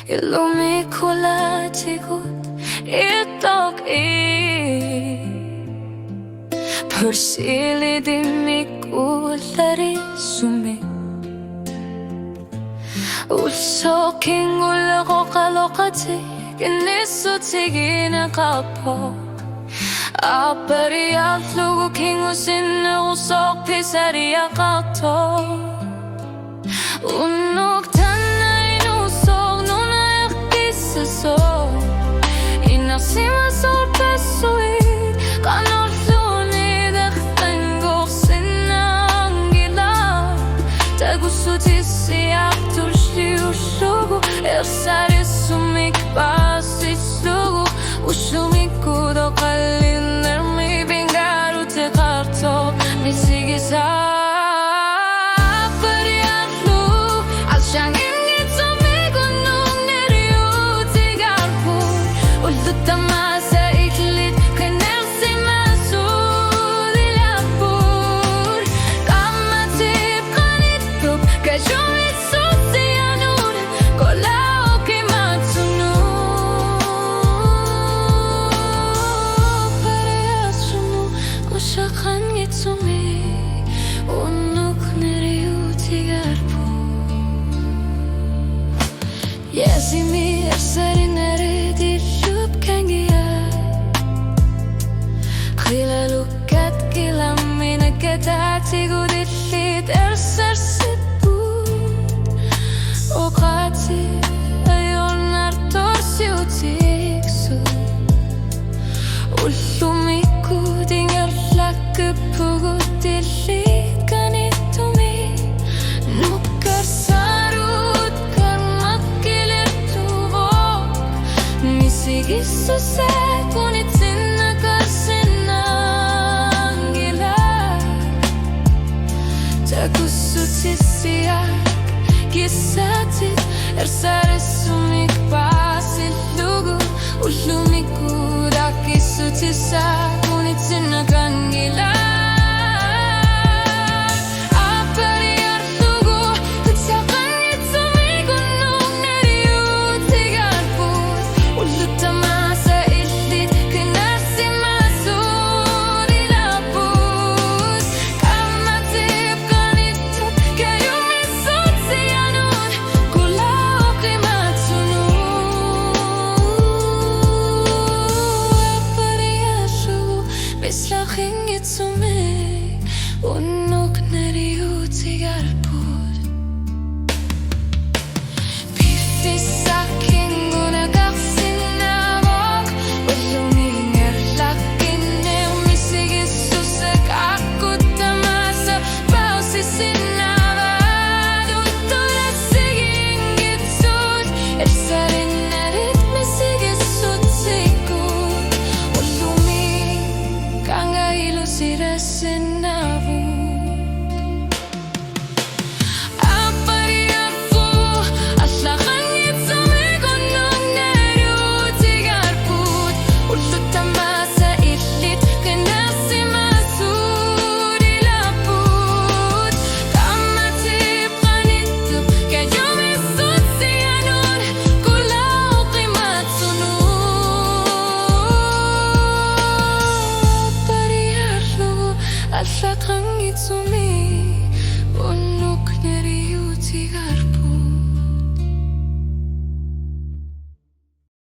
Illumi kulatigut itok'i Persilidim kulari sumi Usoking ulako kalokati Kinisutigina kapo Apariya lugu kingusin usok pisariya kato Unok tanay nusok nunayak kisaso Inasima sorpesuit Kanorluni dektengok sinangila Tagusutisiyak tulsi usugu Ersarissumik basislugu Usumiku do kalinlermi bingaru te karto Misigisa Yazimi erserinere dillup kengiya Qila lukat kilamina katatigu dillit ersarsiput Oqati ayornar torsiutiksu Ullumiku dingerlakkupugu dillit kanitumi Nukkar Gisu se kunitina karsinangila Takusutisiyak gisatit Ersarisumik pasilugu Ulumiku dakisutisak kunitina kangila Beslaching itsumi Unok neriuti garpud Pifisaking unagaksinamok Uluming erlakinir Misigisusek akutamasa Pausisinavad Utulasiging gitsud Ersarinerit misigisutsikut Kanga ilusirasinavu Apariafu Aslaqangit sumigunung neriuti garput Ulutamasa illit Kinasimasud ilaput Kamatib qanitub Kayumisud siyanun Kulau qimat sunud Aslaqangit sumi